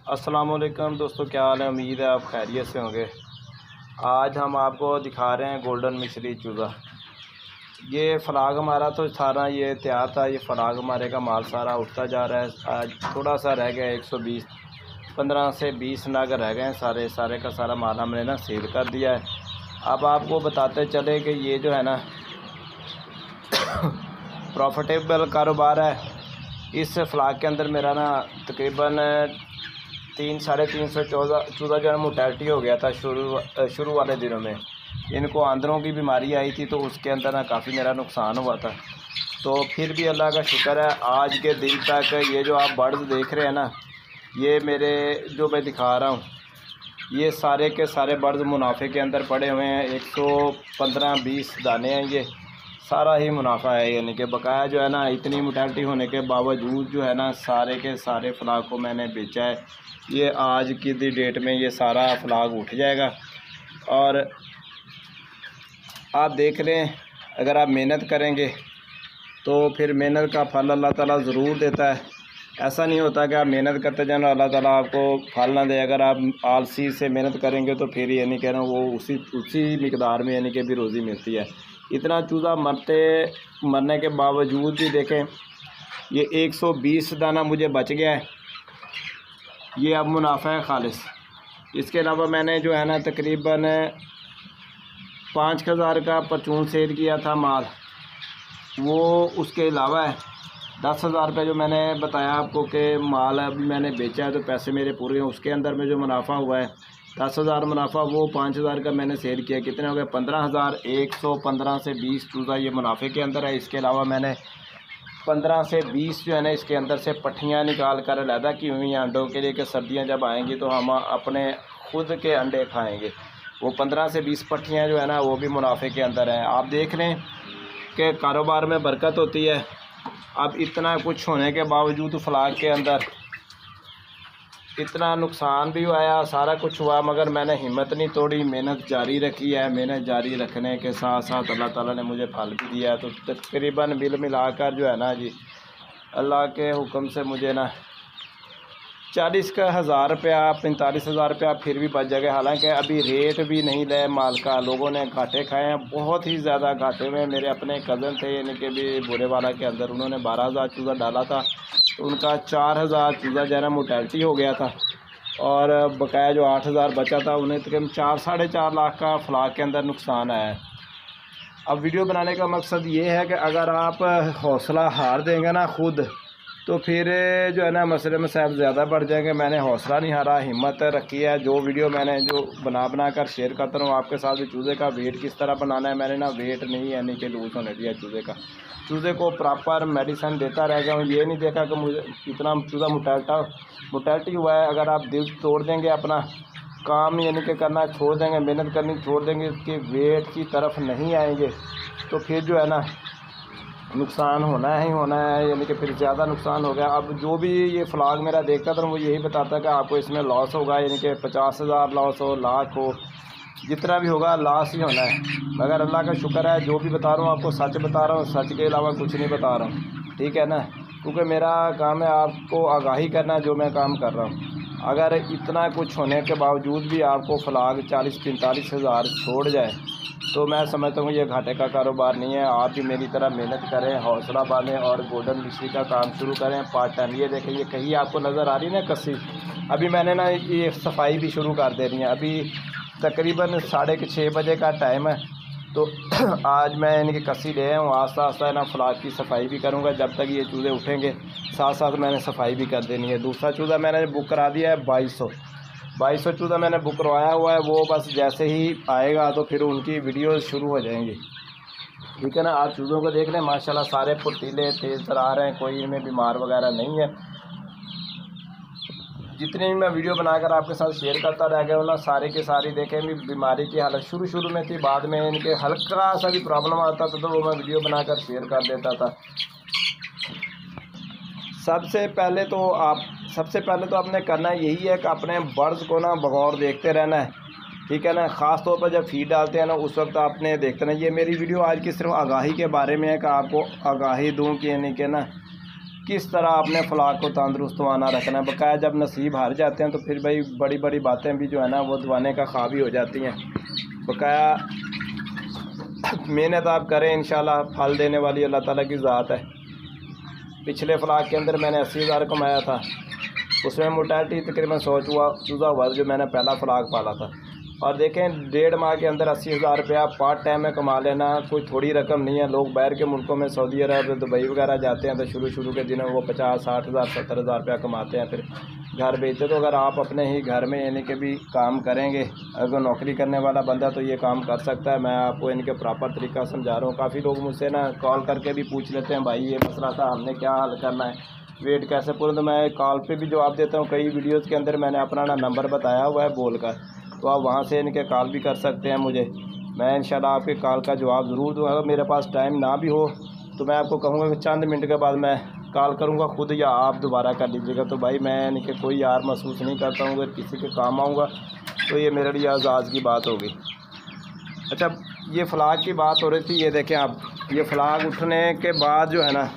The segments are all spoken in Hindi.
अस्सलामुअलैकुम दोस्तों, क्या हाल है। उम्मीद है आप खैरियत से होंगे। आज हम आपको दिखा रहे हैं गोल्डन मिस्री चूज़ा। ये फ़लाग हमारा तो सारा ये तैयार था। ये फ़लाग हमारे का माल सारा उठता जा रहा है। आज थोड़ा सा रह गया, 120 15 से 20 नग रह गए हैं। सारे का सारा माल हमने ना सेल कर दिया है। अब आपको बताते चले कि ये जो है ना प्रॉफिटेबल कारोबार है। इस फ़लाग के अंदर मेरा ना तकरीबन 300-350 चूज़ा जो है मोर्टेलिटी हो गया था शुरू वाले दिनों में। इनको आंदरों की बीमारी आई थी, तो उसके अंदर ना काफ़ी मेरा नुकसान हुआ था। तो फिर भी अल्लाह का शुक्र है, आज के दिन तक ये जो आप बर्ड्स देख रहे हैं ना, ये मेरे जो मैं दिखा रहा हूँ, ये सारे के सारे बर्ड्स मुनाफे के अंदर पड़े हुए हैं। 115-20 दाने हैं। ये सारा ही मुनाफा है, यानी कि बकाया जो है ना, इतनी मोर्टेलिटी होने के बावजूद जो है ना, सारे के सारे फ़लाग को मैंने बेचा है। ये आज की डेट में ये सारा फ़लाग उठ जाएगा। और आप देख लें, अगर आप मेहनत करेंगे तो फिर मेहनत का फल अल्लाह ताला ज़रूर देता है। ऐसा नहीं होता कि आप मेहनत करते जाए अल्लाह ताला आपको फल ना दे। अगर आप आलसी से मेहनत करेंगे तो फिर ये नहीं कहना, वो उसी मिकदार में यानी कि भी रोज़ी मिलती है। इतना चूज़ा मरने के बावजूद भी देखें, ये 120 दाना मुझे बच गया है। ये अब मुनाफा है खालिस। इसके अलावा मैंने जो है ना तकरीबन 5000 का परचून सेल किया था माल, वो उसके अलावा है 10,000 रुपये जो मैंने बताया आपको कि माल अभी मैंने बेचा है तो पैसे मेरे पूरे हैं। उसके अंदर में जो मुनाफा हुआ है 10,000 मुनाफा, वो 5,000 का मैंने सेल किया। कितने हो गए? 15,000। 115 से 20 चूज़ा ये मुनाफे के अंदर है। इसके अलावा मैंने 15 से 20 जो है ना, इसके अंदर से पट्टियाँ निकाल कर अलहदा की हुई हैं अंडों के लिए कि सर्दियाँ जब आएंगी तो हम अपने खुद के अंडे खाएंगे। वो 15 से 20 पट्टियाँ जो है ना, वो भी मुनाफे के अंदर हैं। आप देख लें कि कारोबार में बरकत होती है। अब इतना कुछ होने के बावजूद फ़लाग के अंदर इतना नुकसान भी हुआ, सारा कुछ हुआ, मगर मैंने हिम्मत नहीं तोड़ी, मेहनत जारी रखी है। मेहनत जारी रखने के साथ साथ अल्लाह ताला ने मुझे फल भी दिया है। तो तकरीबन बिल मिलाकर जो है ना जी, अल्लाह के हुक्म से मुझे ना 40,000 रुपया 45,000 रुपया फिर भी बच जाएगा। हालांकि अभी रेट भी नहीं ले माल का, लोगों ने घाटे खाए हैं, बहुत ही ज़्यादा घाटे में। मेरे अपने कज़न थे यानी कि भी बुरे वाला के अंदर, उन्होंने 12,000 चूज़ा डाला था, तो उनका 4,000 चूज़ा जो है ना मोर्टेलिटी हो गया था। और बकाया जो 8,000 बचा था, उन्हें तकरीबन 4-4.5 लाख का फ़लाग के अंदर नुकसान आया है। अब वीडियो बनाने का मकसद ये है कि अगर आप हौसला हार देंगे ना खुद, तो फिर जो है ना मसले मसाइल ज़्यादा बढ़ जाएंगे। मैंने हौसला नहीं हारा, हिम्मत रखी है। जो वीडियो मैंने जो बना कर शेयर करता हूँ आपके साथ, चूज़े का वेट किस तरह बनाना है, मैंने ना वेट नहीं यानी कि लूज़ होने दिया चूज़े का। चूज़े को प्रॉपर मेडिसिन देता रह गया हूँ। ये नहीं देखा कि मुझे इतना चूज़ा मोर्टेलिटी हुआ है। अगर आप दिल तोड़ देंगे, अपना काम यानी कि करना छोड़ देंगे, मेहनत करनी छोड़ देंगे, इसके वेट की तरफ नहीं आएंगे, तो फिर जो है ना नुकसान होना ही होना है, यानी कि फिर ज़्यादा नुकसान हो गया। अब जो भी ये फ़लाग मेरा देखता था, वो यही बताता कि आपको इसमें लॉस होगा, यानी कि 50,000 लॉस हो, लाख हो, जितना भी होगा लॉस ही होना है। मगर अल्लाह का शुक्र है, जो भी बता रहा हूँ आपको सच बता रहा हूँ, सच के अलावा कुछ नहीं बता रहा हूँ, ठीक है ना। क्योंकि मेरा काम है आपको आगाही करना, जो मैं काम कर रहा हूँ। अगर इतना कुछ होने के बावजूद भी आपको फ़लाग 40-45 हज़ार छोड़ जाए, तो मैं समझता हूँ ये घाटे का कारोबार नहीं है। आप भी मेरी तरह मेहनत करें, हौसला बांधें और गोल्डन मिस्री का काम शुरू करें पार्ट टाइम। ये देखें, ये कहीं आपको नज़र आ रही है ना कस्सी, अभी मैंने ना ये सफाई भी शुरू कर देनी है। अभी तकरीबन 6:30 बजे का टाइम है, तो आज मैं इनकी कस्सी ले आया हूँ। आस्ता आस्ता ना फ़लाग की सफाई भी करूँगा। जब तक ये चूज़े उठेंगे, साथ साथ मैंने सफाई भी कर देनी है। दूसरा चूज़ा मैंने बुक करा दिया है 2200 चूज़ा मैंने बुक करवाया हुआ है। वो बस जैसे ही आएगा तो फिर उनकी वीडियोस शुरू हो जाएंगी, ठीक है ना। आप चूज़ों को देख लें, माशाल्लाह सारे फुर्तीले तेज़ तरार हैं, कोई इनमें बीमार वगैरह नहीं है। जितनी भी मैं वीडियो बनाकर आपके साथ शेयर करता रह गया हूँ ना, सारे के सारी देखें भी बीमारी की हालत शुरू में थी, बाद में इनके हल्का सा भी प्रॉब्लम आता था तो वो मैं वीडियो बनाकर शेयर कर देता था। सबसे पहले तो आपने करना यही है कि अपने बर्ड्स को ना बगौर देखते रहना है, ठीक है ना। ख़ास तौर पर जब फीड डालते हैं ना, उस वक्त आपने देखते ना। ये मेरी वीडियो आज की सिर्फ आगाही के बारे में है कि आपको आगाही दूँ कि यानी कि ना किस तरह आपने फलाक को तंदुरुस्त वाना रखना है। बकाया जब नसीब हार जाते हैं तो फिर भाई बड़ी बड़ी बातें भी जो है ना वो दवाने का ख्वाब ही हो जाती हैं। बकाया मेहनत आप करें, इंशाल्लाह फल देने वाली अल्लाह ताला की ज़ात है। पिछले फलाक के अंदर मैंने 80,000 कमाया था, उसमें मोर्टेलिटी तकरीबन 100 चूज़ा हुआ जो मैंने पहला फलाक पाला था। और देखें 1.5 माह के अंदर 80,000 रुपया पार्ट टाइम में कमा लेना कोई थोड़ी रकम नहीं है। लोग बाहर के मुल्कों में सऊदी अरब, दुबई वगैरह जाते हैं तो शुरू के दिनों वो 50-60,000 70,000 रुपया कमाते हैं, फिर घर भेजते। तो अगर आप अपने ही घर में यानी कि भी काम करेंगे, अगर नौकरी करने वाला बंदा तो ये काम कर सकता है। मैं आपको इनके प्रॉपर तरीका समझा रहा हूँ। काफ़ी लोग मुझसे ना कॉल करके भी पूछ लेते हैं, भाई ये मसला था, हमने क्या हल करना है, वेट कैसे पूरा। तो मैं कॉल पे भी जवाब देता हूँ। कई वीडियोज़ के अंदर मैंने अपना ना नंबर बताया हुआ है बोल कर, तो आप वहाँ से इनके कॉल भी कर सकते हैं मुझे। मैं इंशाल्लाह आपके कॉल का जवाब ज़रूर दूँगा। अगर मेरे पास टाइम ना भी हो तो मैं आपको कहूँगा कि चंद मिनट के बाद मैं कॉल करूँगा खुद, या आप दोबारा कर लीजिएगा। तो भाई मैं इनके कोई यार महसूस नहीं करता हूँ। अगर किसी के काम आऊँगा तो ये मेरे लिए एजाज़ की बात होगी। अच्छा, ये फलाक की बात हो रही थी। ये देखें आप, ये फलाक उठने के बाद जो है ना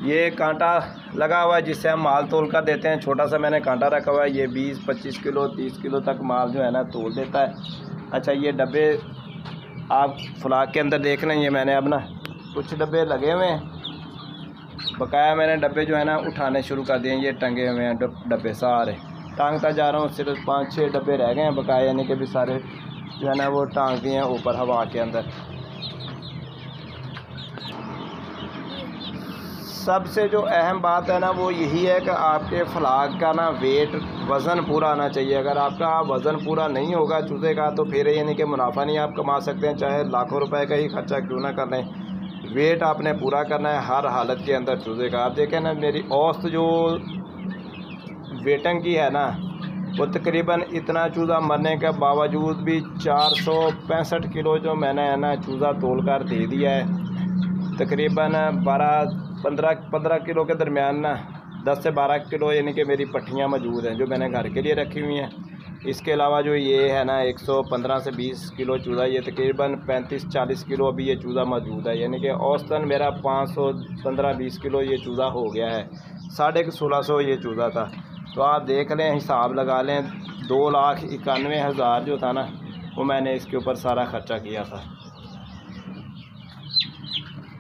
ये कांटा लगा हुआ है जिससे हम माल तोल कर देते हैं। छोटा सा मैंने कांटा रखा हुआ है, ये 20-25 किलो 30 किलो तक माल जो है ना तोल देता है। अच्छा, ये डब्बे आप फलाक के अंदर देख लें, ये मैंने अब ना कुछ डब्बे लगे हुए हैं। बकाया मैंने डब्बे जो है ना उठाने शुरू कर दिए। ये टंगे हुए हैं डब्बे सारे, टांगता जा रहा हूँ। सिर्फ 5-6 डब्बे रह गए हैं बकाया, यानी कि भी सारे जो है ना वो टांग दिए हैं ऊपर हवा के अंदर। सबसे जो अहम बात है ना वो यही है कि आपके फलाक का ना वेट वज़न पूरा आना चाहिए। अगर आपका वज़न पूरा नहीं होगा चूज़े का तो फिर यानी कि मुनाफा नहीं आप कमा सकते हैं, चाहे लाखों रुपए का ही खर्चा क्यों ना कर लें। वेट आपने पूरा करना है हर हालत के अंदर चूज़े का। आप देखें ना मेरी औसत जो वेटिंग की है ना वो तकरीबन इतना चूज़ा मरने के बावजूद भी 465 किलो जो मैंने है ना चूज़ा तोल कर दे दिया है। तकरीबन 15 किलो के दरमियान ना 10 से 12 किलो यानी कि मेरी पट्टियाँ मौजूद हैं जो मैंने घर के लिए रखी हुई हैं। इसके अलावा जो ये है ना 115 से 20 किलो चूज़ा, ये तकरीबन 35-40 किलो अभी ये चूज़ा मौजूद है। यानी कि औसतन मेरा 515-20 किलो ये चूज़ा हो गया है। 1650 ये चूज़ा था। तो आप देख लें, हिसाब लगा लें, 2,91,000 जो था ना वो मैंने इसके ऊपर सारा ख़र्चा किया था।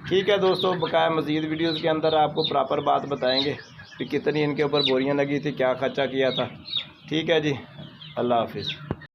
ठीक है दोस्तों, बकाया मज़ीद वीडियोज़ के अंदर आपको प्रॉपर बात बताएंगे कि कितनी इनके ऊपर बोरियां लगी थी, क्या ख़र्चा किया था। ठीक है जी, अल्लाह हाफिज़।